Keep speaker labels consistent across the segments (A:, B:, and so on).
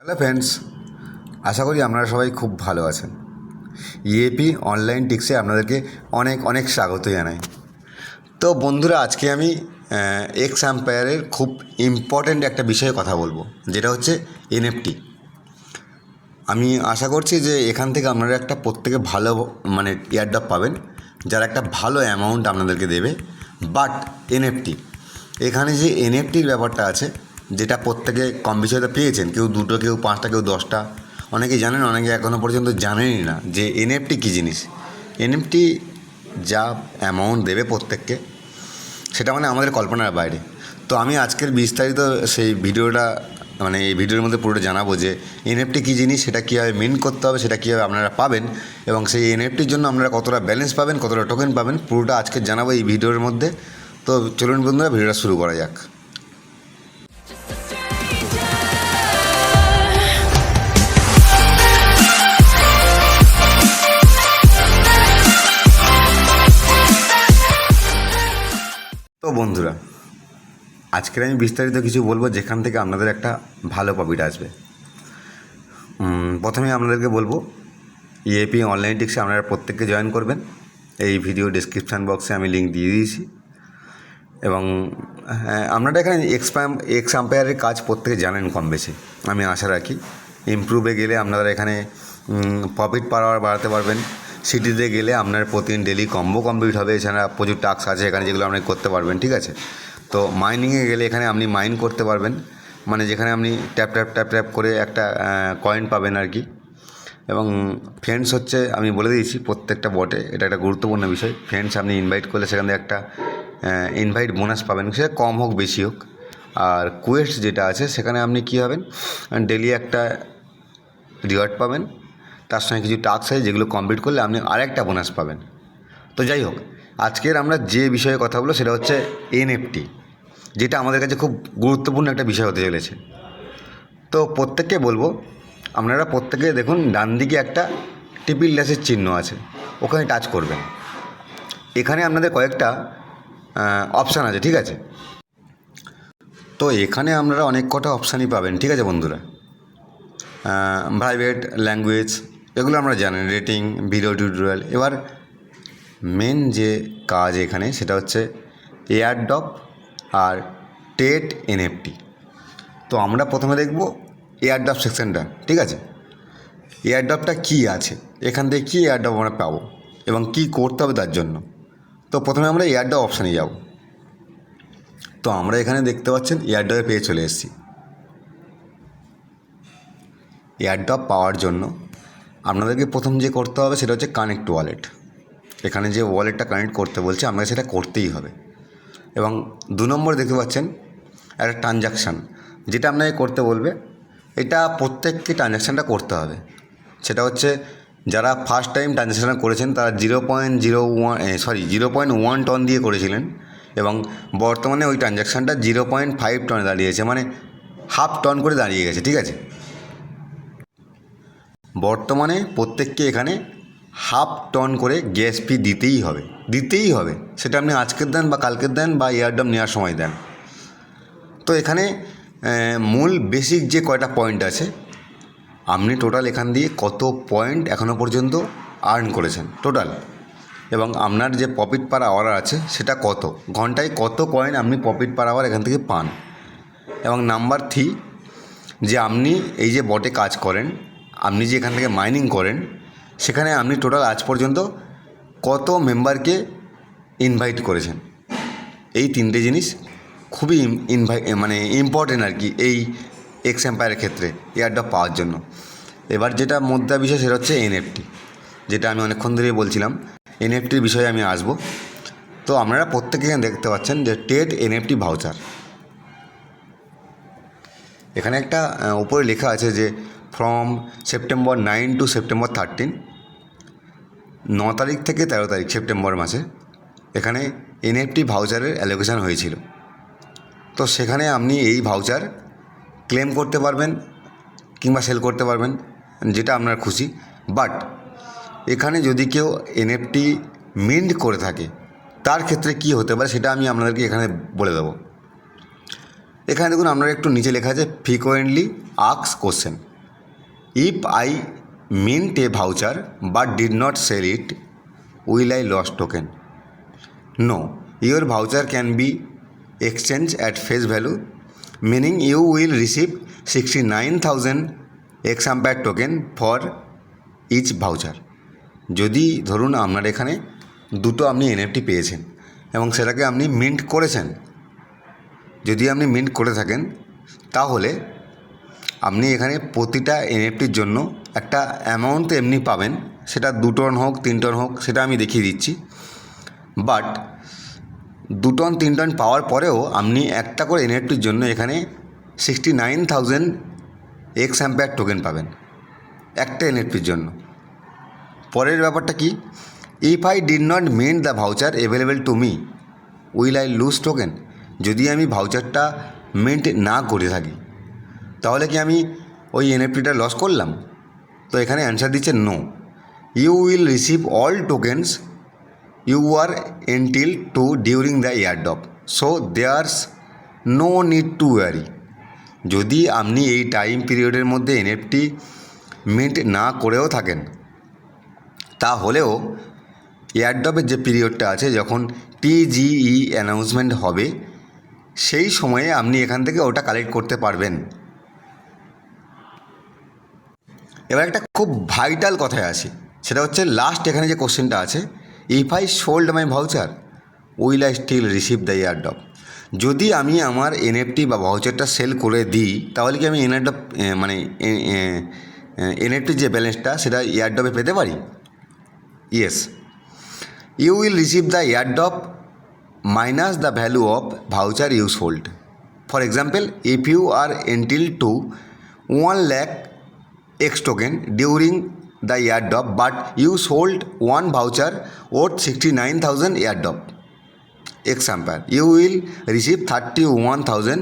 A: Hello friends, আশা করি আপনারা সবাই খুব ভালো আছেন। ইএপি অনলাইন টিক্সে আপনাদেরকে অনেক অনেক স্বাগত জানাই। তো বন্ধুরা, আজকে আমি এক্স অ্যাম্পায়ারের খুব ইম্পর্ট্যান্ট একটা বিষয়ে কথা বলবো, যেটা হচ্ছে এনএফটি। আমি আশা করছি যে এখান থেকে আপনারা একটা প্রত্যেকে ভালো এয়ারড্রপ পাবেন, যারা একটা ভালো অ্যামাউন্ট আপনাদেরকে দেবে। বাট এনএফটি, এখানে যে এনএফটির ব্যাপারটা আছে, যেটা প্রত্যেকে কম বেশি হয়তো পেয়েছেন, কেউ দুটো, কেউ পাঁচটা, কেউ 10টা, অনেকেই জানেন, অনেকে এখনও পর্যন্ত জানেনই না যে এনএফটি কী জিনিস। এনএফটি যা অ্যামাউন্ট দেবে প্রত্যেককে, সেটা আমাদের কল্পনার বাইরে। তো আমি আজকের বিস্তারিত সেই ভিডিওটা এই ভিডিওর মধ্যে পুরোটা জানাবো যে এনএফটি কী জিনিস, সেটা কীভাবে মিন্ট করতে হবে, সেটা কীভাবে আপনারা পাবেন, এবং সেই এনএফটির জন্য আপনারা কতটা ব্যালেন্স পাবেন, কতটা টোকেন পাবেন, পুরোটা আজকে জানাবো এই ভিডিওর মধ্যে। তো চলুন বন্ধুরা, ভিডিওটা শুরু করা যাক। তো বন্ধুরা, আজকের আমি বিস্তারিত কিছু বলবো যেখান থেকে আপনাদের একটা ভালো প্রফিট আসবে। প্রথমে আপনাদেরকে বলবো, ইএপি অনলাইন টিক্সে আপনারা প্রত্যেককে জয়েন করবেন। এই ভিডিও ডিসক্রিপশান বক্সে আমি লিঙ্ক দিয়ে দিয়েছি। এবং আপনারা এখানে এক্স আম্পায়ারের কাজ প্রত্যেকে জানেন কম বেশি, আমি আশা রাখি। ইমপ্রুভে গেলে আপনারা এখানে প্রফিট পাওয়ার বাড়াতে পারবেন। সিটিতে গেলে আপনার প্রতিদিন ডেলি কম্বো কমপ্লিট হবে। এছাড়া প্রচুর টাস্ক আছে এখানে, যেগুলো আপনি করতে পারবেন, ঠিক আছে। তো মাইনিংয়ে গেলে এখানে আপনি মাইন করতে পারবেন, যেখানে আপনি ট্যাপ ট্যাপ ট্যাপ ট্যাপ করে একটা কয়েন পাবেন আর কি। এবং ফ্রেন্ডস হচ্ছে, আমি বলে দিয়েছি প্রত্যেকটা বটে, এটা একটা গুরুত্বপূর্ণ বিষয়। ফ্রেন্ডস আপনি ইনভাইট করলে সেখান থেকে একটা ইনভাইট বোনাস পাবেন, সেটা কম হোক বেশি হোক। আর কোয়েস্ট যেটা আছে, সেখানে আপনি কী হবেন, ডেলি একটা রিওয়ার্ড পাবেন, তার সঙ্গে কিছু টাস্ক আছে যেগুলো কমপ্লিট করলে আপনি আরেকটা বোনাস পাবেন। তো যাই হোক, আজকের আমরা যে বিষয়ে কথা বলবো সেটা হচ্ছে এনএফটি, যেটা আমাদের কাছে খুব গুরুত্বপূর্ণ একটা বিষয় হতে চলেছে। তো প্রত্যেককে বলবো, আপনারা প্রত্যেকে দেখুন, ডান দিকে একটা টিপিল ড্যাশের চিহ্ন আছে, ওখানে টাচ করবেন। এখানে আপনাদের কয়েকটা অপশান আছে, ঠিক আছে। তো এখানে আপনারা অনেক কটা অপশানই পাবেন, ঠিক আছে বন্ধুরা। প্রাইভেট ল্যাঙ্গুয়েজ, এগুলো আমরা জানেন, রেটিং, ভিডিও টিউটোরিয়াল। এবার মেন যে কাজ এখানে, সেটা হচ্ছে এয়ারড্রপ আর টেট এনএফটি। তো আমরা প্রথমে দেখব এয়ারড্রপ সেকশনটা, ঠিক আছে। এয়ারড্রপটা কী আছে, এখান থেকে কী এয়ারড্রপ আমরা পাবো এবং কী করতে হবে তার জন্য। তো প্রথমে আমরা এয়ারড্রপ অপশানে যাব। তো আমরা এখানে দেখতে পাচ্ছেন এয়ারড্রপে পেয়ে চলে এসেছি। এয়ারড্রপ পাওয়ার জন্য আপনাদেরকে প্রথম যে করতে হবে সেটা হচ্ছে কানেক্ট ওয়ালেট। এখানে যে ওয়ালেটটা কানেক্ট করতে বলছে, আপনাকে সেটা করতেই হবে। এবং 2 নম্বর দেখতে পাচ্ছেন একটা ট্রানজাকশান, যেটা আপনাকে করতে বলবে। এটা প্রত্যেককে ট্রানজাকশানটা করতে হবে। সেটা হচ্ছে, যারা ফার্স্ট টাইম ট্রানজাকশান করেছেন তারা 0.1 টন দিয়ে করেছিলেন, এবং বর্তমানে ওই ট্রানজাকশানটা 0.5 টনে দাঁড়িয়েছে, হাফ টন করে দাঁড়িয়ে গেছে, ঠিক আছে। বর্তমানে প্রত্যেককে এখানে হাফ টন করে গ্যাস ফি দিতেই হবে। সেটা আপনি আজকের দেন বা কালকের দেন বা এয়ারড্রপ নেওয়ার সময় দেন। তো এখানে মূল বেসিক যে কয়টা পয়েন্ট আছে, আপনি টোটাল এখান দিয়ে কত পয়েন্ট এখনও পর্যন্ত আর্ন করেছেন টোটাল, এবং আপনার যে প্রফিট পার আওয়ার আছে সেটা কত, ঘন্টায় কত কয়েন আপনি প্রফিট পার আওয়ার এখান থেকে পান। এবং নাম্বার 3, যে আপনি এই যে বটে কাজ করেন, আপনি যে এখান থেকে মাইনিং করেন, সেখানে আপনি টোটাল আজ পর্যন্ত কত মেম্বারকে ইনভাইট করেছেন। এই 3টে জিনিস খুবই ইম্পর্টেন্ট আর কি, এই এক্স এম্পায়ারের ক্ষেত্রে এয়ারড্রপ পাওয়ার জন্য। এবার যেটা মুদ্রা বিষয়, সেটা হচ্ছে এনএফটি, যেটা আমি অনেকক্ষণ ধরেই বলছিলাম। এনএফটির বিষয়ে আমি আসব। তো আপনারা প্রত্যেকে দেখতে পাচ্ছেন যে টেট এনএফটি ভাউচার, এখানে একটা উপরে লেখা আছে যে ফ্রম সেপ্টেম্বর 9 টু সেপ্টেম্বর 13, 9 তারিখ থেকে 13 তারিখ সেপ্টেম্বর মাসে এখানে এনএফটি ভাউচারের অ্যালোকেশন হয়েছিল। তো সেখানে আপনি এই ভাউচার ক্লেম করতে পারবেন কিংবা সেল করতে পারবেন, যেটা আপনার খুশি। বাট এখানে যদি কেউ এনএফটি মিন্ট করে থাকে, তার ক্ষেত্রে কী হতে পারে সেটা আমি আপনাদেরকে এখানে বলে দেবো। এখানে দেখুন, আপনারা একটু নিচে লেখা আছে frequently asked question. If I mint a voucher but did not sell it, will I lose token? No, your voucher can be exchanged at face value, meaning you will receive 69,000 XAmpere token for each voucher. যদি ধরুন আপনার এখানে দুটো আপনি NFT পেয়েছেন এবং সেটাকে আপনি মিন্ট করেছেন, যদি আপনি মিন্ট করে থাকেন তাহলে আপনি এখানে প্রতিটা এনএফটির জন্য একটা অ্যামাউন্ট এমনি পাবেন, সেটা 2 টন হোক 3 টন হোক সেটা আমি দেখিয়ে দিচ্ছি। বাট 2 টন 3 টন পাওয়ার পরেও আপনি একটা করে এনএফটির জন্য এখানে 69,000 XAmpere টোকেন পাবেন একটা এনএফটির জন্য। পরের ব্যাপারটা কি, if I did not mint the voucher available to me, will I lose token? যদি আমি ভাউচারটা মিন্ট না করে থাকি তাহলে কি আমি ওই এনএফটিটা লস করলাম? তো এখানে অ্যান্সার দিচ্ছে no, you will receive all tokens you are entitled to during the airdrop, so there's no need to worry. যদি আপনি এই টাইম পিরিয়ডের মধ্যে এনএফটি মিন্ট না করেও থাকেন তাহলেও এয়ারড্রপের যে পিরিয়ডটা আছে, যখন টিজিই অ্যানাউন্সমেন্ট হবে সেই সময়ে আপনি এখান থেকে ওটা কালেক্ট করতে পারবেন। এবার একটা খুব ভাইটাল কথায় আসি, সেটা হচ্ছে লাস্ট এখানে যে কোশ্চেনটা আছে, if I sold my voucher will I still receive the airdrop? যদি আমি আমার এনএফটি বা ভাউচারটা সেল করে দিই তাহলে কি আমি এয়ারড্রপ মানে এনএফটির যে ব্যালেন্সটা সেটা এয়ারড্রপে পেতে পারি? Yes, you will receive the airdrop minus the value of voucher you sold. For example, if you are entitled to 1 lakh X token during the airdrop but you sold one voucher worth 69,000 airdrop XAmpere, you will receive 31,000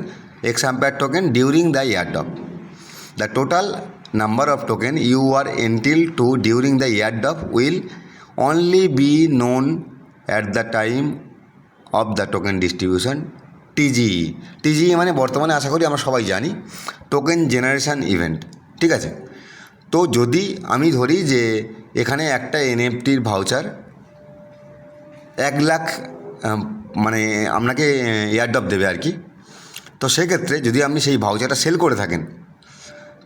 A: XAmpere token during the airdrop. The total number of token you are entitled to during the airdrop will only be known at the time of the token distribution. TGE মানে বর্তমানে আশা করি আমরা সবাই জানি token generation event, ঠিক আছে? তো যদি আমি ধরি যে এখানে একটা এনএফটির ভাউচার 1 লাখ মানে আপনাকে এয়ারড্রপ দেবে আর কি, তো সেক্ষেত্রে যদি আপনি সেই ভাউচারটা সেল করে থাকেন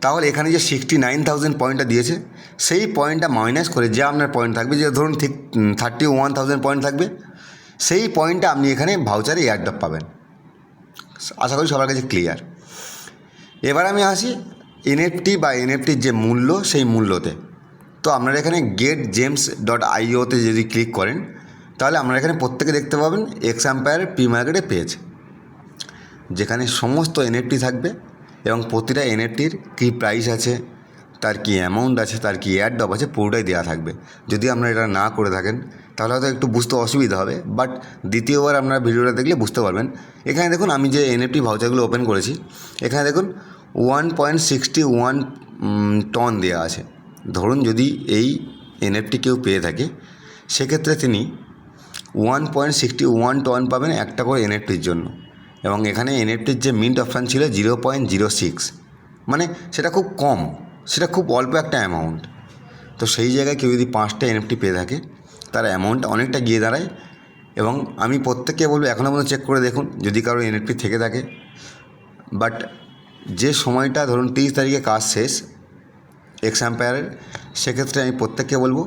A: তাহলে এখানে যে 69,000 পয়েন্টটা দিয়েছে সেই পয়েন্টটা মাইনাস করে যে আপনার পয়েন্ট থাকবে, যে ধরুন ঠিক 31,000 পয়েন্ট থাকবে, সেই পয়েন্টটা আপনি এখানে ভাউচারে এয়ারড্রপ পাবেন। আশা করি সবার কাছে ক্লিয়ার। এবার আমি আসি এনএফটি বা এনএফটির যে মূল্য সেই মূল্যতে। তো আপনারা এখানে getgems.io-তে যদি ক্লিক করেন তাহলে আপনারা এখানে প্রত্যেকে দেখতে পাবেন XAmpere প্রি মার্কেটে পেজ, যেখানে সমস্ত এনএফটি থাকবে এবং প্রতিটা এনএফটির কী প্রাইস আছে, তার কী অ্যামাউন্ট আছে, তার কী এয়ারড্রপ আছে, পুরোটাই দেওয়া থাকবে। যদি আপনারা এটা না করে থাকেন তাহলে হয়তো একটু বুঝতে অসুবিধা হবে, বাট দ্বিতীয়বার আপনারা ভিডিওটা দেখলে বুঝতে পারবেন। এখানে দেখুন আমি যে এনএফটি ভাউচারগুলো ওপেন করেছি, এখানে দেখুন 1.61 টন দেওয়া আছে। ধরুন যদি এই এনএফটি কেউ পেয়ে থাকে সেক্ষেত্রে তিনি 1.61 টন পাবেন একটা করে এনএফটির জন্য, এবং এখানে এনএফটির যে মিন্ট অপশান ছিল 0.06, মানে সেটা খুব কম, সেটা খুব অল্প একটা অ্যামাউন্ট। তো সেই জায়গায় কেউ যদি 5টা এনএফটি পেয়ে থাকে তার অ্যামাউন্টটা অনেকটা গিয়ে দাঁড়ায়। এবং আমি প্রত্যেককে বলবো এখনও পর্যন্ত চেক করে দেখুন যদি কারো এনএফটি থেকে থাকে। বাট যে সময়টা ধরুন 30 তারিখে কাজ শেষ XAmpereর, সেক্ষেত্রে আমি প্রত্যেককে বলবো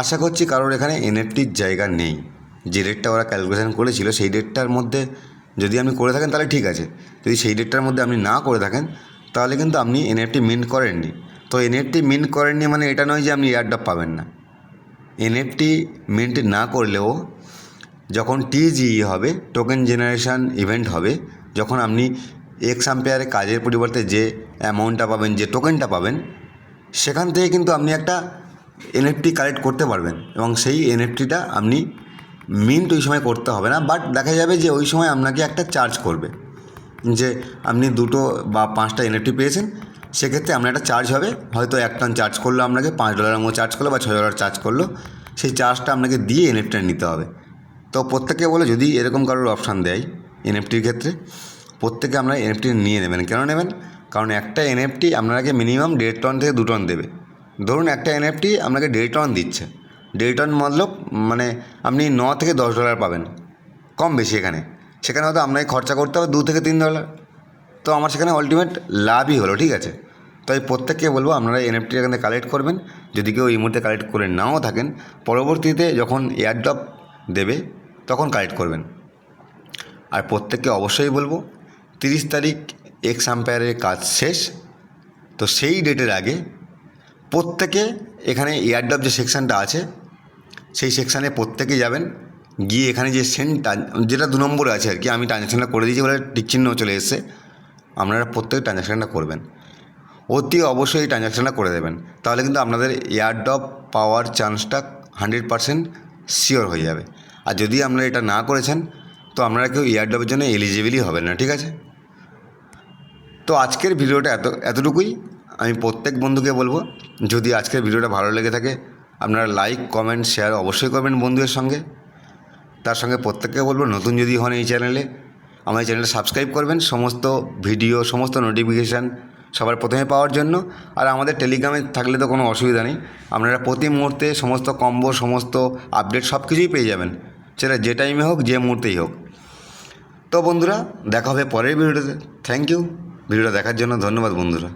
A: আশা করছি কারোর এখানে এনএফটির জায়গা নেই। যে ডেটটা ওরা ক্যালকুলেশন করেছিল সেই ডেটটার মধ্যে যদি আপনি করে থাকেন তাহলে ঠিক আছে, যদি সেই ডেটটার মধ্যে আপনি না করে থাকেন তাহলে কিন্তু আপনি এনএফটি মিন্ট করেননি। তো এনএফটি মিন্ট করেননি মানে এটা নয় যে আপনি এয়ারড্রপ পাবেন না। এনএফটি মিন্ট না করলেও যখন টিজিই হবে, টোকেন জেনারেশন ইভেন্ট হবে, যখন আপনি XAmpere কাজের পরিবর্তে যে অ্যামাউন্টটা পাবেন, যে টোকেনটা পাবেন, সেখান থেকে কিন্তু আপনি একটা এনএফটি কালেক্ট করতে পারবেন এবং সেই এনএফটিটা আপনি মিন্ট ওই সময় করতে হবে না। বাট দেখা যাবে যে ওই সময় আপনাকে একটা চার্জ করবে, যে আপনি 2টো বা 5টা এনএফটি পেয়েছেন, সেক্ষেত্রে আপনার একটা চার্জ হবে, হয়তো 1 টন চার্জ করলো আপনাকে, $5 মতো চার্জ করলো বা $6 চার্জ করলো, সেই চার্জটা আপনাকে দিয়ে এনএফটিটা নিতে হবে। তো প্রত্যেকে বলে যদি এরকম কারোর অপশান দেয় এনএফটির ক্ষেত্রে, প্রত্যেকে আপনারা এনএফটি নিয়ে নেবেন। কেন নেবেন? কারণ একটা এনএফটি আপনাকে মিনিমাম 1.5 টন থেকে 2 টন দেবে। ধরুন একটা এনএফটি আপনাকে 1.5 টন দিচ্ছে, 1.5 টন মতলব মানে আপনি $9 থেকে $10 পাবেন, কম বেশি। সেখানে হয়তো আপনাকে খরচা করতে হবে $2 থেকে $3। তো আমার সেখানে আলটিমেট লাভই হলো, ঠিক আছে। তো আমি প্রত্যেককে বলবো আপনারা এনএফটি এখানে কালেক্ট করবেন। যদি কেউ এই মুহূর্তে কালেক্ট করে নাও থাকেন, পরবর্তীতে যখন এয়ারড্রপ দেবে তখন কালেক্ট করবেন। আর প্রত্যেককে অবশ্যই বলবো 30 তারিখ এক্স আম্পায়ারের কাজ শেষ, তো সেই ডেটের আগে প্রত্যেকে এখানে এয়ারড্রপ যে সেকশানটা আছে সেই সেকশানে প্রত্যেকে যাবেন, গিয়ে এখানে যে যেটা 2 নম্বরে আছে আর কি, আমি ট্রানজ্যাকশানটা করে দিয়েছি বলে টিকচিহ্ন চলে এসেছে, আপনারা প্রত্যেকে ট্রানজ্যাকশানটা করবেন, অতি অবশ্যই এই ট্রানজ্যাকশানটা করে দেবেন। তাহলে কিন্তু আপনাদের এয়ারড্রপ পাওয়ার চান্সটা 100% শিওর হয়ে যাবে। আর যদি আপনারা এটা না করেছেন তো আপনারা কেউ এয়ারড্রপের জন্য এলিজিবলই হবেন না, ঠিক আছে। তো আজকের ভিডিওটা এতটুকুই। আমি প্রত্যেক বন্ধুকে বলবো, যদি আজকের ভিডিওটা ভালো লেগে থাকে আপনারা লাইক, কমেন্ট, শেয়ার অবশ্যই করবেন বন্ধুদের সঙ্গে। তার সঙ্গে প্রত্যেককে বলবো, নতুন যদি হন এই চ্যানেলে, আমার এই চ্যানেলটা সাবস্ক্রাইব করবেন সমস্ত ভিডিও, সমস্ত নোটিফিকেশান সবার প্রথমে পাওয়ার জন্য। আর আমাদের টেলিগ্রামে থাকলে তো কোনো অসুবিধা নেই, আপনারা প্রতি মুহূর্তে সমস্ত কম্বো, সমস্ত আপডেট সব কিছুই পেয়ে যাবেন, সেটা যে টাইমে হোক, যে মুহূর্তেই হোক। তো বন্ধুরা, দেখা হবে পরের ভিডিওতে। থ্যাংক ইউ ভিডিওটা দেখার জন্য, ধন্যবাদ বন্ধুরা।